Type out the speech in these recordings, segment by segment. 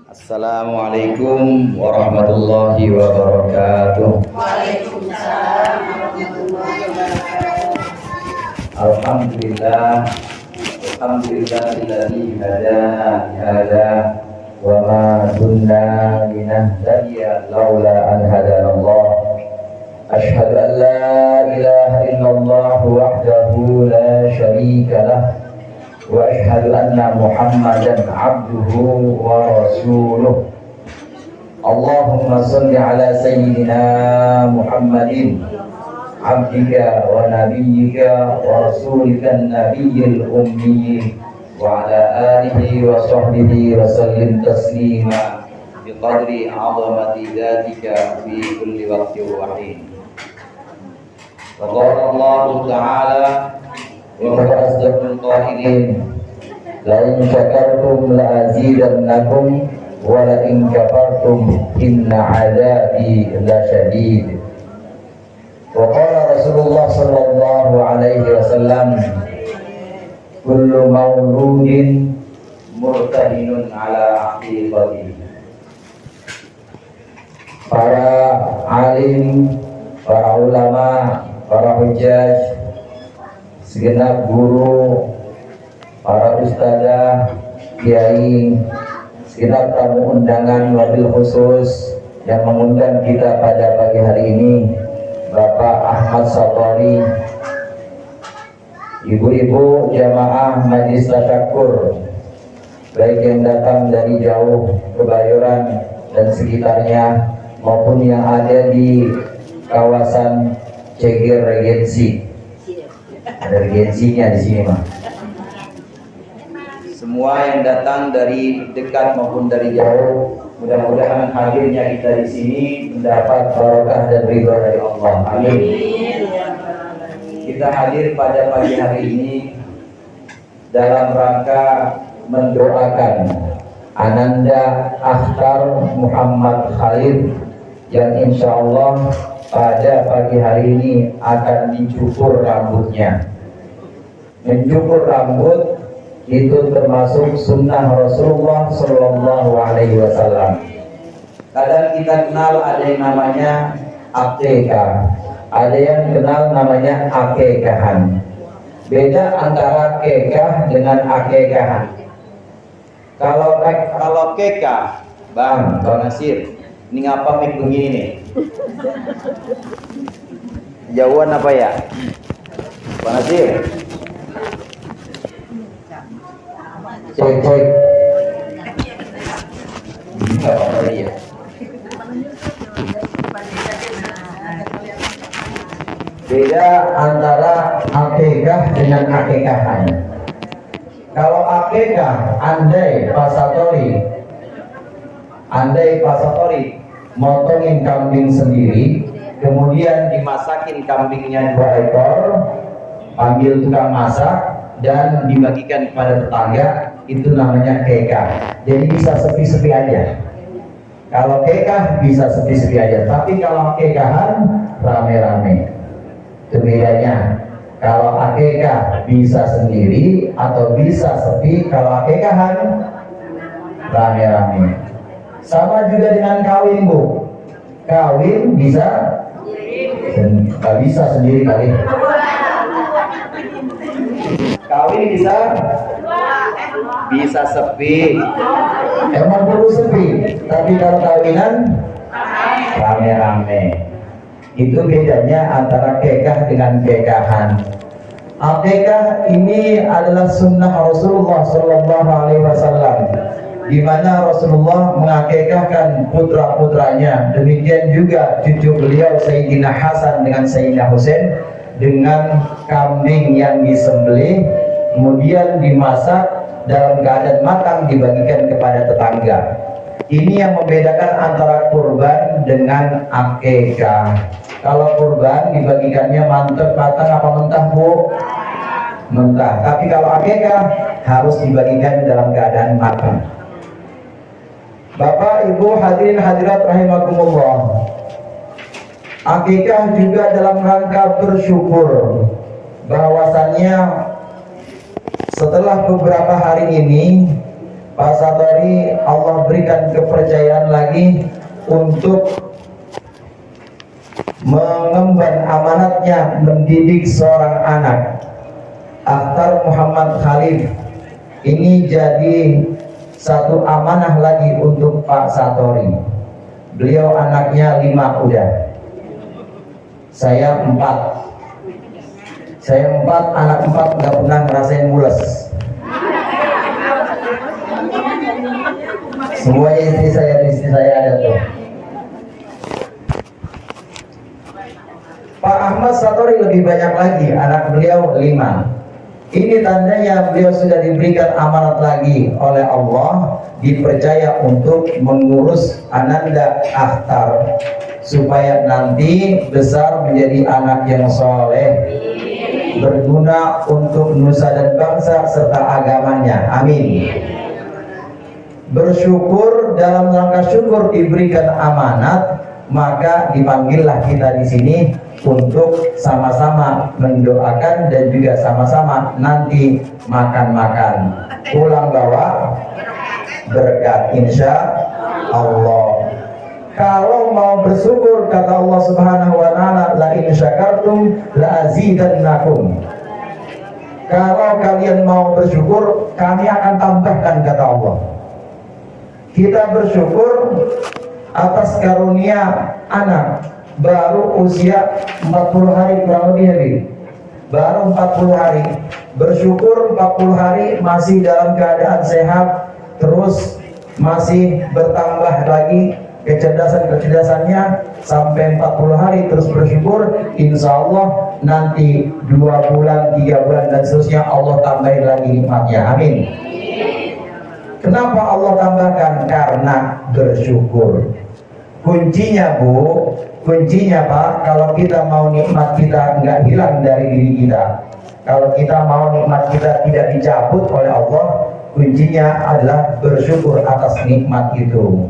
Assalamualaikum warahmatullahi wabarakatuh. Waalaikumsalam warahmatullahi wabarakatuh. Alhamdulillah, alhamdulillahilladzi hadana li hadza wa ma kunna linahtadiya laula an hadanallah. Asyhadu an la ilaha illallah wahdahu la syarika lah wa asyhadu anna Muhammadan abduhu wa rasuluh. Allahumma shalli ala sayyidina Muhammadin abdika wa nabiyyika wa rasulika nabiyyil ummi wa ala alihi wa sahbihi wa sallim taslima biqadri 'azamati dzatika fi kulli waqtin wa hin. Wa qala Allah ta'ala wa huwa asdaqul qa'ilin la in syakartum la azidannakum wa la in kafartum inna 'adzabi lasyadid. Wa qala Rasulullah sallallahu alaihi wasallam kullu mauludin murtahinun ala aqiqatihi. Para alim, para ulama, para hujjaj, segenap guru, para ustadzah, kiai, segenap tamu undangan wabil khusus yang mengundang kita pada pagi hari ini, Bapak Ahmad Satori, ibu-ibu jamaah Majlis Tasyakur, baik yang datang dari jauh Kebayoran dan sekitarnya maupun yang ada di kawasan Ceger Regensi. Ada regensinya di sini, Mas. Semua yang datang dari dekat maupun dari jauh, mudah-mudahan hadirnya kita di sini mendapat barokah dan ridho dari Allah. Amin. Kita hadir pada pagi hari ini dalam rangka mendoakan Ananda Akhtar Muhammad Khalid yang insya Allah pada pagi hari ini akan dicukur rambutnya. Mencukur rambut itu termasuk sunnah Rasulullah Sallallahu Alaihi Wasallam. Kadang kita kenal ada yang namanya akekah, ada yang kenal namanya akekahan. Beda antara akekah dengan akekahan. Kalau kekah, Bang Nasir, ini ngapa mic begini nih? Jauhan apa ya, Bang Nasir? Cek. Enggak apa-apa ya. Beda antara akekah dengan akekahan. Kalau akekah, andai pasatori motongin kambing sendiri, kemudian dimasakin kambingnya 2 ekor, panggil tukang masak dan dibagikan kepada tetangga, itu namanya kekah. Jadi bisa sepi-sepi aja. Kalau kekah bisa sepi-sepi aja, tapi kalau kekahan rame-rame. Itu bedanya. Kalau akekah bisa sendiri atau bisa sepi, kalau akekahan rame-rame. Sama juga dengan kawin, Bu. Kawin bisa nggak bisa sendiri kali. Kawin bisa sepi. Emang perlu sepi, tapi kalau kawinan rame-rame. Itu bedanya antara kekah dengan kekahan. Akekah ini adalah sunnah Rasulullah Sallallahu Alaihi Wasallam, di mana Rasulullah mengakekahkan putra-putranya. Demikian juga cucu beliau Sayyidina Hasan dengan Sayyidina Husain dengan kambing yang disembelih, kemudian dimasak dalam keadaan matang, dibagikan kepada tetangga. Ini yang membedakan antara kurban dengan akekah. Kalau kurban dibagikannya mantap, matang apa mentah, Bu? Mentah. Tapi kalau akekah harus dibagikan dalam keadaan matang. Bapak, Ibu, hadirin hadirat rahimakumullah. Akikah juga dalam rangka bersyukur bahwasannya setelah beberapa hari ini Pak Satori Allah berikan kepercayaan lagi untuk mengemban amanatnya mendidik seorang anak. Akhtar Muhammad Khalif ini jadi satu amanah lagi untuk Pak Satori. Beliau anaknya 5 udah, saya 4, anak 4 nggak pernah ngerasain mules. Semuanya istri saya ada tuh. Pak Ahmad Satori lebih banyak lagi, anak beliau 5. Ini tandanya beliau sudah diberikan amanat lagi oleh Allah, dipercaya untuk mengurus Ananda Akhtar supaya nanti besar menjadi anak yang soleh, berguna untuk nusa dan bangsa serta agamanya. Amin. Bersyukur, dalam rangka syukur diberikan amanat, maka dipanggillah kita di sini untuk sama-sama mendoakan dan juga sama-sama nanti makan-makan, pulang bawa berkat insya Allah. Kalau mau bersyukur, kata Allah Subhanahu wa Ta'ala, la in syakartum la azidannakum. Kalau kalian mau bersyukur, kami akan tambahkan, kata Allah. Kita bersyukur atas karunia anak baru usia 40 hari kurang lebih, Habib. Baru 40 hari. Bersyukur 40 hari masih dalam keadaan sehat, terus masih bertambah lagi kecerdasannya sampai 40 hari terus bersyukur. Insya Allah nanti 2 bulan, 3 bulan dan seterusnya Allah tambahin lagi nikmatnya. Amin. Kenapa Allah tambahkan? Karena bersyukur. Kuncinya Bu, kuncinya Pak, kalau kita mau nikmat kita nggak hilang dari diri kita, kalau kita mau nikmat kita tidak dicabut oleh Allah, kuncinya adalah bersyukur atas nikmat itu.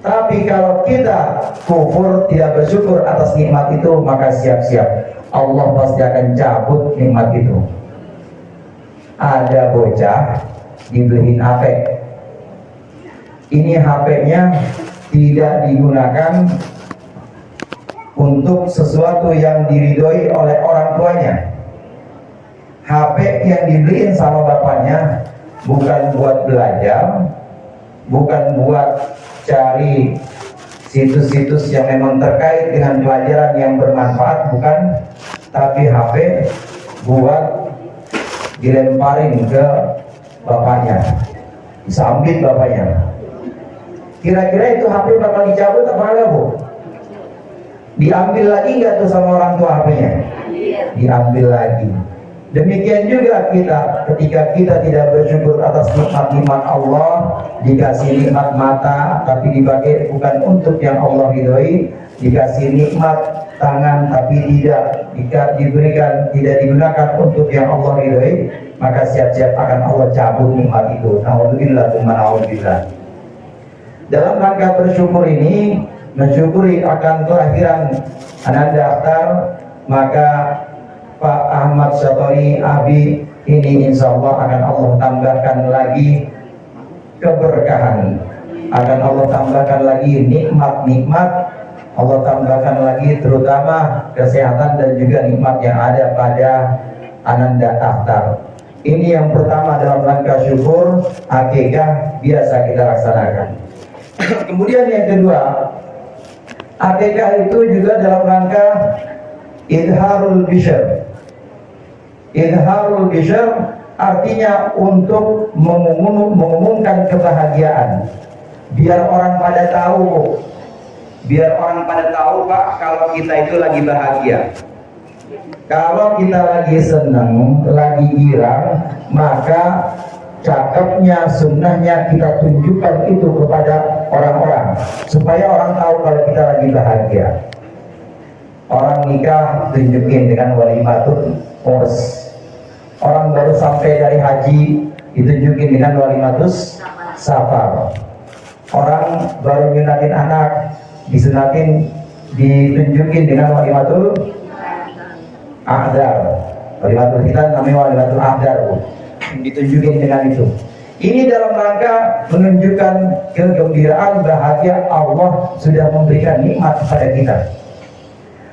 Tapi kalau kita kufur, tidak bersyukur atas nikmat itu, maka siap-siap Allah pasti akan cabut nikmat itu. Ada bocah dibeliin HP, ini HP-nya tidak digunakan untuk sesuatu yang diridhoi oleh orang tuanya. HP yang dibeliin sama bapaknya bukan buat belajar, bukan buat cari situs-situs yang memang terkait dengan pelajaran yang bermanfaat, bukan, tapi HP buat dilemparin ke bapaknya, disambit bapaknya. Kira-kira itu HP bakal dicabut apa enggak, Bu? Diambil lagi nggak tuh sama orang tua HP-nya? Diambil lagi. Demikian juga kita, ketika kita tidak bersyukur atas nikmat-nikmat Allah, dikasih nikmat mata tapi dipakai bukan untuk yang Allah ridhoi, dikasih nikmat tangan tapi tidak diberikan, tidak digunakan untuk yang Allah ridhoi, maka siap-siap akan Allah cabut nikmat itu. Nauzubillah tsumma nauzubillah. Dalam rangka bersyukur ini, mensyukuri akan kelahiran Ananda Akhtar, maka Pak Ahmad Satori Abi ini insya Allah akan Allah tambahkan lagi keberkahan, akan Allah tambahkan lagi nikmat-nikmat, Allah tambahkan lagi terutama kesehatan dan juga nikmat yang ada pada Ananda Akhtar. Ini yang pertama dalam rangka syukur akikah biasa kita laksanakan. Kemudian yang kedua, akikah itu juga dalam rangka idharul bisyar. Idharul bisyar artinya untuk mengumumkan kebahagiaan, biar orang pada tahu, Pak, kalau kita itu lagi bahagia. Kalau kita lagi senang, lagi girang, maka cakepnya, sunnahnya kita tunjukkan itu kepada orang-orang supaya orang tahu kalau kita lagi bahagia. Orang nikah tunjukin dengan walimatul urs. Orang baru sampai dari haji ditunjukin dengan walimatul safar. Orang baru nyunatin anak ditunjukin dengan walimatul ahdar. Walimatul kita namanya walimatul ahdar, ditunjukin dengan itu. Ini dalam rangka menunjukkan kegembiraan, bahagia Allah sudah memberikan nikmat kepada kita.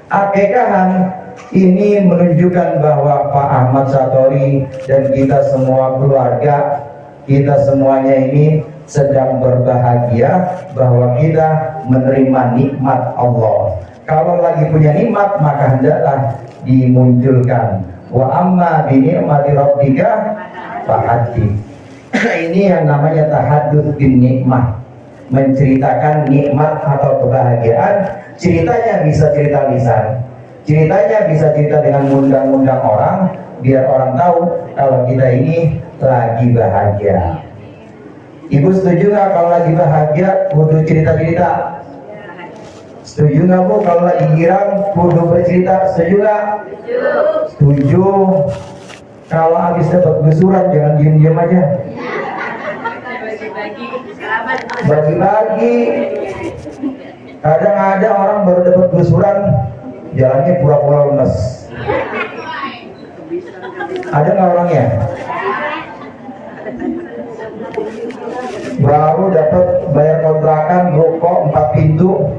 Akekahan ini menunjukkan bahwa Pak Ahmad Satori dan kita semua keluarga, kita semuanya ini sedang berbahagia bahwa kita menerima nikmat Allah. Kalau lagi punya nikmat maka hendaklah dimunculkan. Wa amma bi ni'mati rabbika fahaddits. Ini yang namanya tahadduts bin nikmah, menceritakan nikmat atau kebahagiaan. Ceritanya bisa cerita lisan, ceritanya bisa cerita dengan ngundang-ngundang orang, biar orang tahu kalau kita ini lagi bahagia. Ibu setuju nggak kalau lagi bahagia kudu cerita-cerita? Setuju nggak Bu kalau lagi girang kudu bercerita? Setuju nggak? Setuju. Kalau habis dapat gusuran jangan diem-diem aja. Bagi-bagi. Kadang ada orang baru dapat gusuran jalannya pura-pura lemes. Ada nggak orangnya? Baru dapat bayar kontrakan rokok 4 pintu,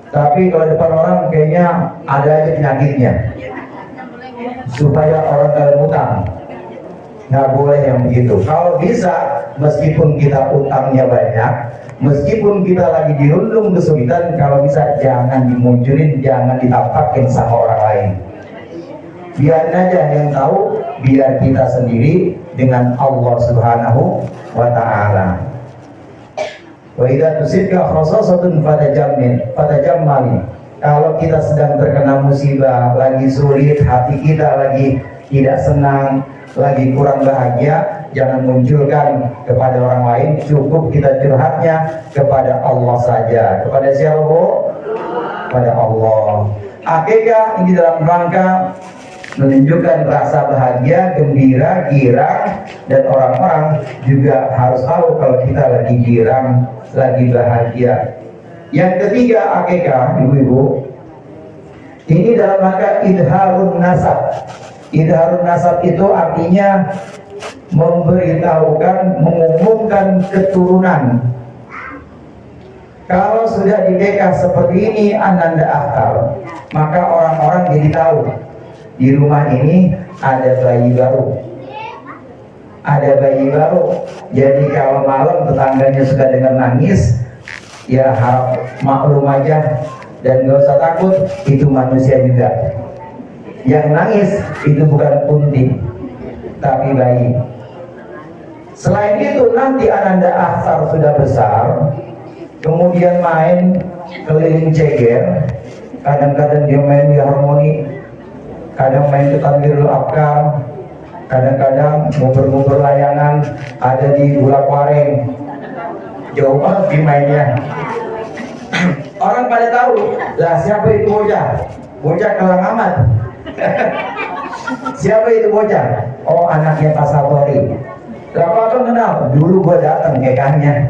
tapi kalau depan orang kayaknya ada aja penyakitnya. Supaya orang kalian utang, nggak boleh yang begitu. Kalau bisa, meskipun kita utangnya banyak, meskipun kita lagi dirundung kesulitan, kalau bisa jangan dimunculin, jangan ditampakin sama orang lain. Biarin aja yang tahu, biar kita sendiri dengan Allah Subhanahu wa Ta'ala. Wa idza tusibka khasasatun fatajammali. Kalau kita sedang terkena musibah, lagi sulit, hati kita lagi tidak senang, lagi kurang bahagia, jangan munculkan kepada orang lain, cukup kita curhatnya kepada Allah saja. Kepada siapa Bu? Kepada Allah. Akikah ini dalam rangka menunjukkan rasa bahagia, gembira, girang, dan orang-orang juga harus tahu kalau kita lagi girang, lagi bahagia. Yang ketiga akikah, ibu-ibu, ini dalam rangka idharun nasab. Idharun nasab itu artinya memberitahukan, mengumumkan keturunan. Kalau sudah dikekah seperti ini ananda akhtar, maka orang-orang jadi tahu di rumah ini ada bayi baru. Ada bayi baru. Jadi kalau malam tetangganya suka dengar nangis, ya harap maklum aja dan gak usah takut, itu manusia juga. Yang nangis itu bukan punting, tapi bayi. Selain itu nanti ananda akhtar sudah besar, kemudian main keliling ceger, kadang-kadang dia main di harmoni, kadang main ke tanwirul afkar, kadang-kadang ngobrol-ngobrol layangan, ada di bulak wareng. Jauh banget di mainnya. Orang pada tahu lah siapa itu bocah. Bocah kelang amat. Siapa itu bocah? Oh, anaknya Pak Satori. Lah Pak kenal? Dulu gua datang kekahnya.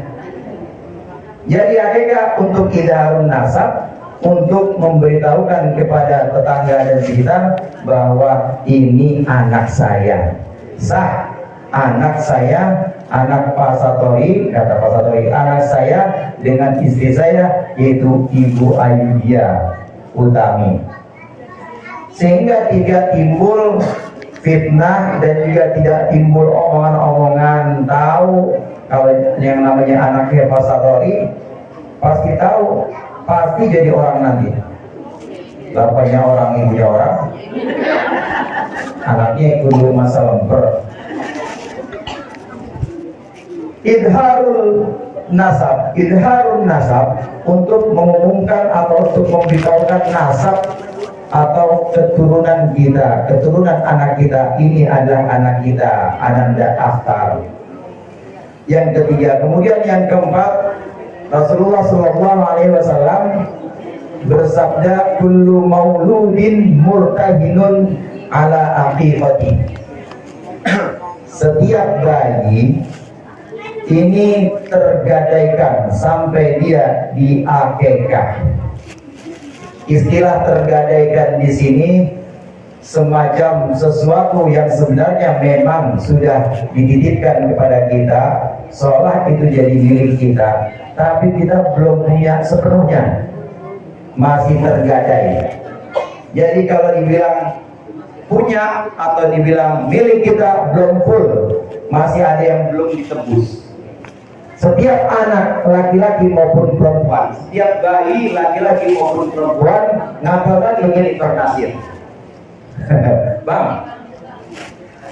Jadi akikah untuk idharun nasab, untuk memberitahukan kepada tetangga dan sekitar bahwa ini anak saya. Sah, anak saya, anak Pak Satori, kata Pak Satori, anak saya dengan istri saya yaitu Ibu Ayudia Utami. Sehingga tidak timbul fitnah dan juga tidak timbul omongan-omongan. Tahu kalau yang namanya anaknya Pak Satori pasti tahu, pasti jadi orang nanti. Bapaknya orang, ibunya orang, anaknya ikut rumah lemper. Idharun nasab untuk mengumumkan atau untuk memberitahukan nasab atau keturunan kita, keturunan anak kita, ini adalah anak kita, ananda akhtar. Yang ketiga, kemudian yang keempat, Rasulullah SAW bersabda, kullu mauludin murtahinun ala aqiqati. Setiap bayi ini tergadaikan sampai dia diakekah. Istilah tergadaikan di sini semacam sesuatu yang sebenarnya memang sudah dititipkan kepada kita, seolah itu jadi milik kita, tapi kita belum punya sepenuhnya, masih tergadai. Jadi kalau dibilang punya atau dibilang milik kita, belum full, masih ada yang belum ditebus. Setiap anak laki-laki maupun perempuan, setiap bayi laki-laki maupun perempuan ngapalkan ingin inkarnasi. Bang,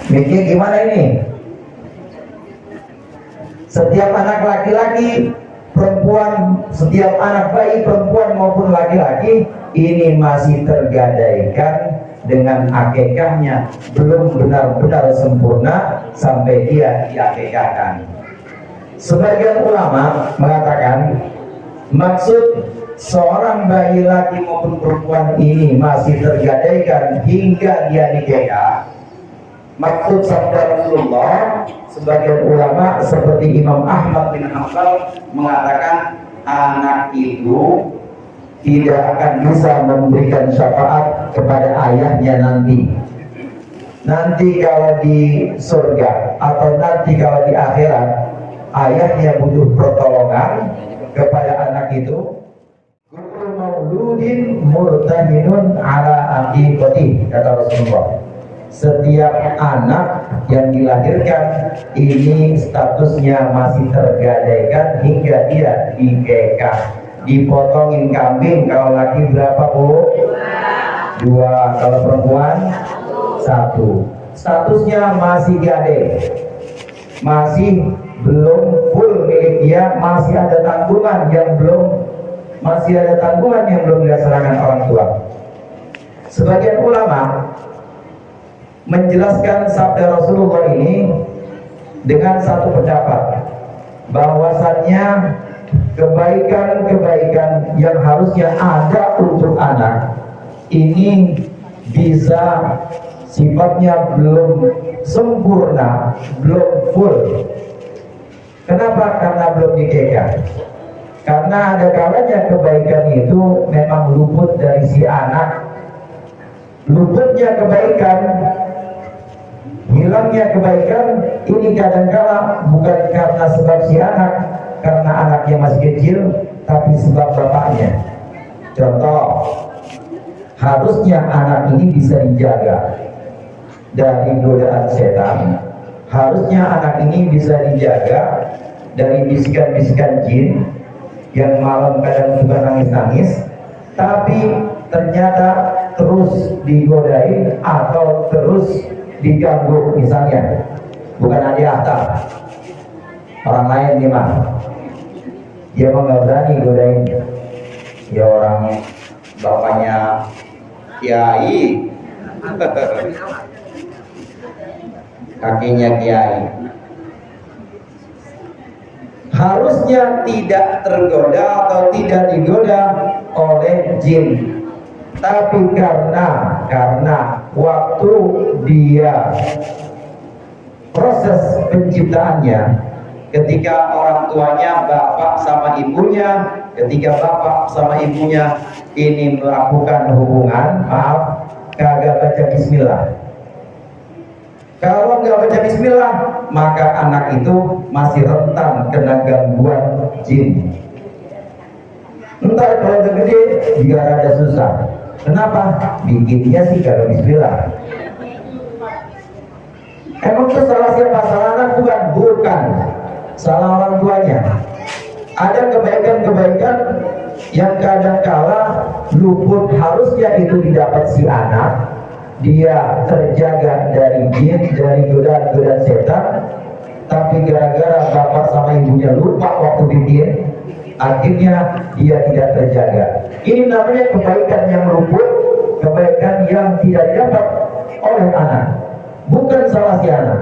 mikir gimana ini? Setiap anak laki-laki, perempuan, setiap anak bayi perempuan maupun laki-laki ini masih tergadaikan dengan akikahnya, belum benar-benar sempurna sampai dia diakikahkan. Sebagian ulama mengatakan maksud seorang bayi laki maupun perempuan ini masih tergadaikan hingga dia nikah. Maksud sabda Rasulullah, sebagian ulama seperti Imam Ahmad bin Hanbal mengatakan anak itu tidak akan bisa memberikan syafaat kepada ayahnya nanti. Nanti kalau di surga atau nanti kalau di akhirat, ayahnya butuh pertolongan kepada anak itu. Kullu mauludin murtahinun ala aqiqati, kata Rasulullah. Setiap anak yang dilahirkan ini statusnya masih tergadaikan hingga dia dikekah, dipotongin kambing. Kalau laki berapa, Bu? 2. Kalau perempuan 1. Statusnya masih gade, masih belum full milik dia, masih ada tanggungan yang belum dilaksanakan orang tua. Sebagian ulama menjelaskan sabda Rasulullah ini dengan satu pendapat, bahwasannya kebaikan-kebaikan yang harusnya ada untuk anak ini bisa sifatnya belum sempurna, belum full. Kenapa? Karena belum dikekang. Karena ada kalanya kebaikan itu memang luput dari si anak. Luputnya kebaikan, hilangnya kebaikan ini kadangkala bukan karena sebab si anak, karena anaknya masih kecil, tapi sebab bapaknya. Contoh, harusnya anak ini bisa dijaga dari godaan setan. Harusnya anak ini bisa dijaga dari bisikan-bisikan jin yang malam kadang juga nangis-nangis, tapi ternyata terus digodain atau terus diganggu. Misalnya bukan Adi Akhtar, orang lain nih mah, dia mah nggak berani godain ya orang bapaknya kiai, kakinya kiai. Harusnya tidak tergoda atau tidak digoda oleh jin, tapi karena waktu dia proses penciptaannya, ketika orang tuanya bapak sama ibunya, ketika bapak sama ibunya ini melakukan hubungan, maaf, kagak baca bismillah. Kalau nggak baca bismillah, maka anak itu masih rentan kena gangguan jin. Entar kalau udah gede juga rada susah. Kenapa? Bikinnya sih kalau bismillah. Emang itu salah siapa? Salah anak bukan. Salah orang tuanya. Ada kebaikan-kebaikan yang kadang-kala luput, harusnya itu didapat si anak. Dia terjaga dari jin, dari godaan-godaan setan, tapi gara-gara bapak sama ibunya lupa waktu bikin, akhirnya dia tidak terjaga. Ini namanya kebaikan yang luput, kebaikan yang tidak didapat oleh anak, bukan salah si anak.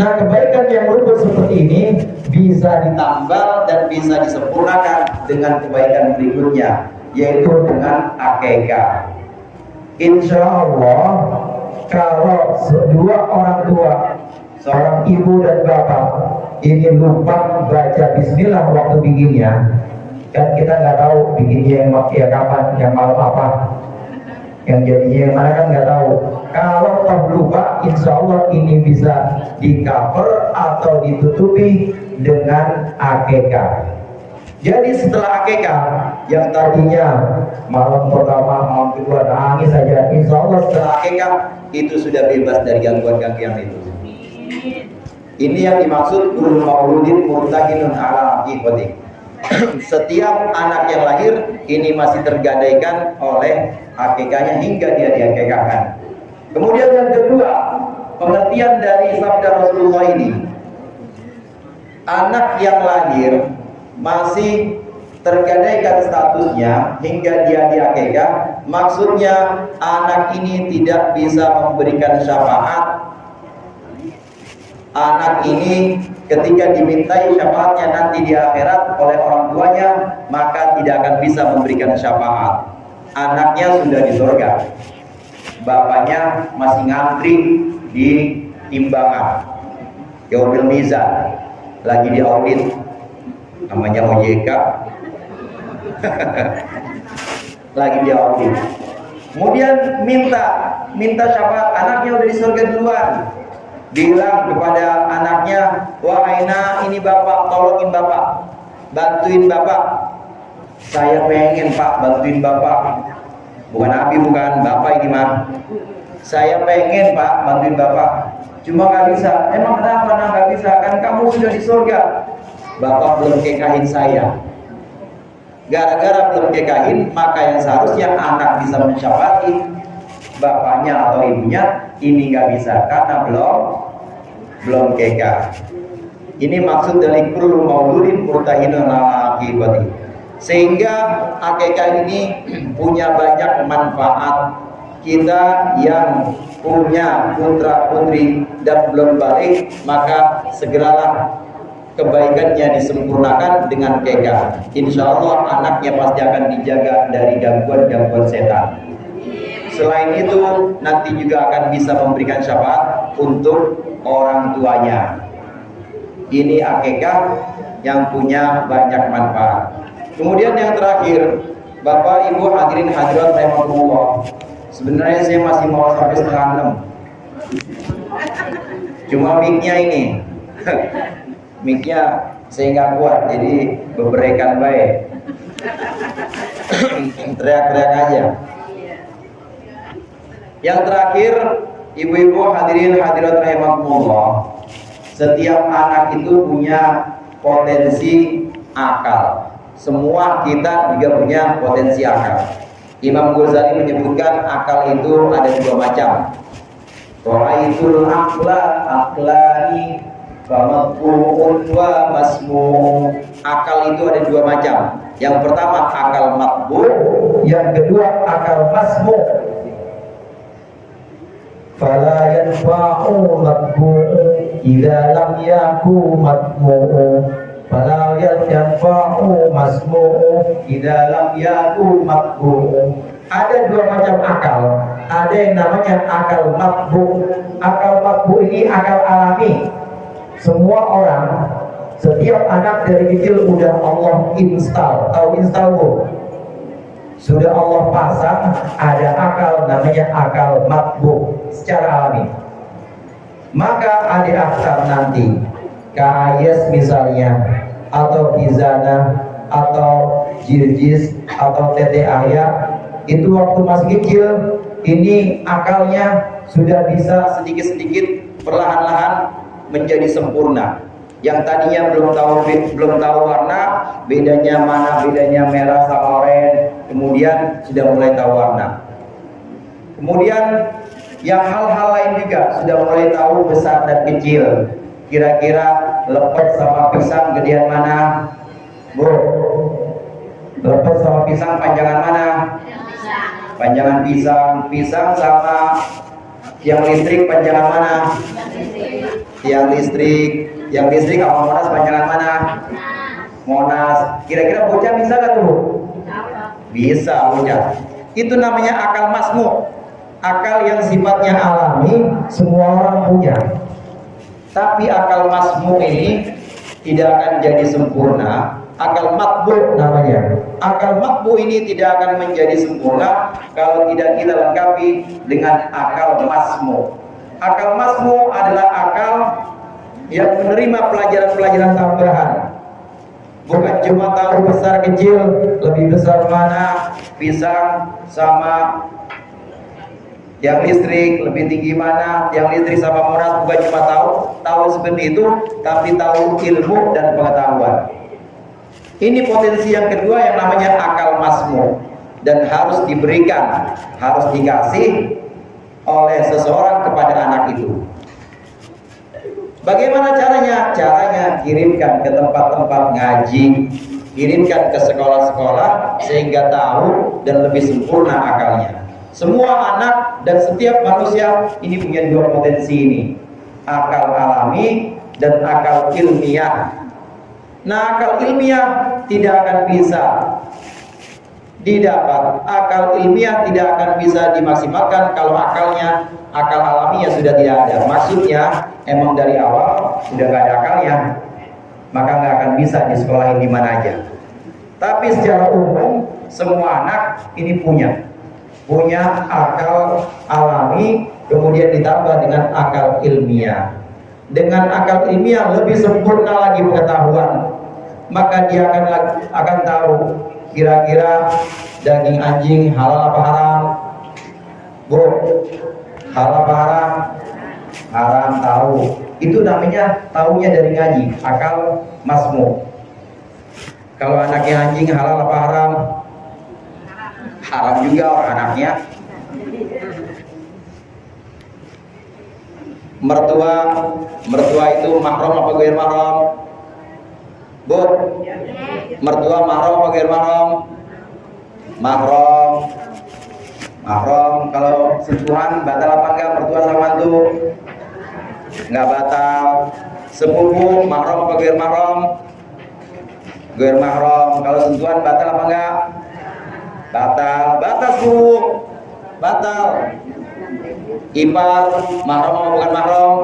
Nah, kebaikan yang luput seperti ini bisa ditambah dan bisa disempurnakan dengan kebaikan berikutnya, yaitu dengan akikah. Insya Allah, kalau dua orang tua, seorang ibu dan bapak ini lupa baca bismillah waktu bikinnya, kan kita nggak tahu bikinnya yang kapan, yang malam apa. yang jadinya yang mana kan nggak tahu. Kalau toh lupa, insya Allah ini bisa di cover atau ditutupi dengan akekah. Jadi setelah akekah, yang tadinya malam pertama, malam kedua nangis saja, insya Allah setelah akekah itu sudah bebas dari gangguan-gangguan itu. Ini yang dimaksud kullu mauludin murtahinun ala aqiqati. Setiap anak yang lahir ini masih tergadaikan oleh akikahnya hingga dia diakikahkan. Kemudian yang kedua, pengertian dari sabda Rasulullah ini, anak yang lahir masih tergadaikan statusnya hingga dia diakikah, maksudnya anak ini tidak bisa memberikan syafaat. Anak ini ketika dimintai syafaatnya nanti di akhirat oleh orang tuanya, maka tidak akan bisa memberikan syafaat. Anaknya sudah di surga, bapaknya masih ngantri di timbangan Yaumil Mizan, lagi di audit namanya OJK lagi di audit. Kemudian minta syafaat, anaknya udah di surga duluan, bilang kepada anaknya, wahai nak, ini bapak, tolongin bapak, bantuin bapak, saya pengen pak bantuin bapak, bukan Abi, bukan bapak ini mah, saya pengen pak bantuin bapak, cuma nggak bisa. Emang kenapa nak nggak bisa? Kan kamu sudah di surga. Bapak belum kekahin saya. Gara-gara belum kekahin, maka yang seharusnya anak bisa mensyafati bapaknya atau ibunya, ini nggak bisa karena belum kekah. Ini maksud dari kullu mauludin murtahinun ala aqibati. Sehingga akikah ini punya banyak manfaat. Kita yang punya putra putri dan belum balik, maka segeralah kebaikannya disempurnakan dengan kekah. Insya Allah anaknya pasti akan dijaga dari gangguan-gangguan setan. Selain itu nanti juga akan bisa memberikan syafaat untuk orang tuanya. Ini akikah yang punya banyak manfaat. Kemudian yang terakhir, Bapak Ibu hadirin hadirat rahimakumullah, sebenarnya saya masih mau sampai 5:30. Cuma mic-nya ini mic-nya saya nggak kuat, jadi beberekan baik. Teriak-teriak aja. Yang terakhir, ibu-ibu hadirin hadirat rahimakumullah, setiap anak itu punya potensi akal. Semua kita juga punya potensi akal. Imam Ghazali menyebutkan akal itu ada dua macam. Ra'aitul aqla aqlani famatbu'un wa masmu'. Akal itu ada dua macam. Yang pertama akal matbu', yang kedua akal masmu'. Fala yanfa'u matbu'u idza lam yaku matbu'u, fala yanfa'u masmu'u idza lam yaku matbu'u. Ada dua macam akal. Ada yang namanya akal matbu'. Akal matbu' ini akal alami. Semua orang, setiap anak dari kecil udah Allah install, sudah Allah pasang, ada akal namanya akal matbu secara alami. Maka adik aktar nanti KAIS misalnya, atau Kizana, atau Jirjis, atau Tete Ahya, itu waktu masih kecil, ini akalnya sudah bisa sedikit-sedikit perlahan-lahan menjadi sempurna. Yang tadinya belum tahu warna, bedanya mana, bedanya merah sama oranye, kemudian sudah mulai tahu warna. Kemudian yang hal-hal lain juga sudah mulai tahu besar dan kecil. Kira-kira lepet sama pisang gedean mana? Bu, lepet sama pisang panjangan mana? Panjangan pisang sama yang listrik panjangan mana? Yang listrik sama Monas panjangan mana? Monas. Kira-kira bocah bisa gak tuh? Bisa bocah. Itu namanya akal masmu. Akal yang sifatnya alami, semua orang punya. Tapi akal masmu ini tidak akan jadi sempurna. Akal matbu namanya. Akal matbu ini tidak akan menjadi sempurna kalau tidak kita lengkapi dengan akal masmu. Akal masmu adalah akal yang menerima pelajaran-pelajaran tambahan. Bukan cuma tahu besar kecil, lebih besar mana pisang sama yang listrik, lebih tinggi mana yang listrik sama monas. Bukan cuma tahu seperti itu, tapi tahu ilmu dan pengetahuan. Ini potensi yang kedua yang namanya akal masmu, dan harus diberikan, harus dikasih oleh seseorang kepada anak itu. Bagaimana caranya? Caranya kirimkan ke tempat-tempat ngaji, kirimkan ke sekolah-sekolah sehingga tahu dan lebih sempurna akalnya. Semua anak dan setiap manusia ini punya dua potensi ini, akal alami dan akal ilmiah. Nah, akal ilmiah tidak akan bisa didapat, akal ilmiah tidak akan bisa dimaksimalkan kalau akal alaminya sudah tidak ada. Maksudnya emang dari awal sudah nggak ada akalnya, maka nggak akan bisa disekolahin di mana aja. Tapi secara umum semua anak ini punya akal alami, kemudian ditambah dengan akal ilmiah. Dengan akal ilmiah lebih sempurna lagi pengetahuan, maka dia akan tahu kira-kira daging anjing halal apa haram. Bu, halal apa haram? Haram, tahu. Itu namanya tahunya dari ngaji, akal masmu. Kalau anaknya anjing halal apa haram? Haram juga orang anaknya. Mertua itu mahram apa ghair mahram? Bu, mertua mahram apa ghair mahram? Mahram. Kalau sentuhan batal apa enggak mertua sama mantu? Enggak batal. Sepupu mahram apa ghair mahram? Ghair mahram. Kalau sentuhan batal apa enggak? Batal sepupu. Batal. Ipar mahram apa bukan mahram?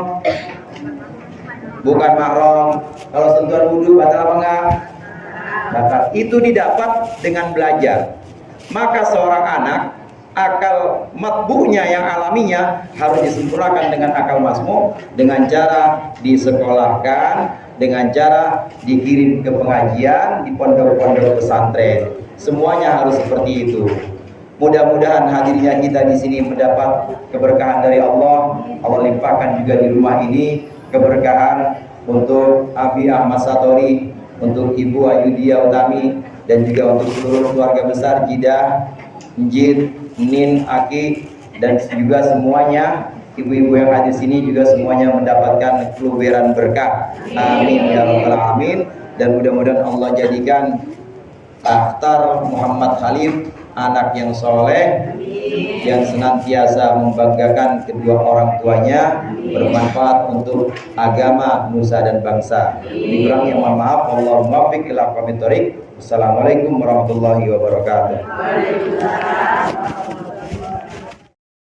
Bukan mahram. Kalau sentuhan wudhu batal apa enggak? Batal. Itu didapat dengan belajar. Maka seorang anak, akal matbu'nya yang alaminya harus disempurnakan dengan akal masmu, dengan cara disekolahkan, dengan cara dikirim ke pengajian di pondok-pondok pesantren. Semuanya harus seperti itu. Mudah-mudahan hadirnya kita di sini mendapat keberkahan dari Allah. Allah limpahkan juga di rumah ini keberkahan untuk Abi Ahmad Satori, untuk Ibu Ayudia Utami, dan juga untuk seluruh keluarga besar Jidah, Njid, Nin, Aki, dan juga semuanya ibu-ibu yang hadir sini juga semuanya mendapatkan keluberan berkah. Amin ya rabbal alamin. Dan mudah-mudahan Allah jadikan Akhtar Muhammad Khalif anak yang soleh, yang senantiasa membanggakan kedua orang tuanya, bermanfaat untuk agama, nusa dan bangsa. Dikurang yang mohon maaf. Allahumma muwaffiq ila aqwamit thoriq. Assalamualaikum warahmatullahi wabarakatuh.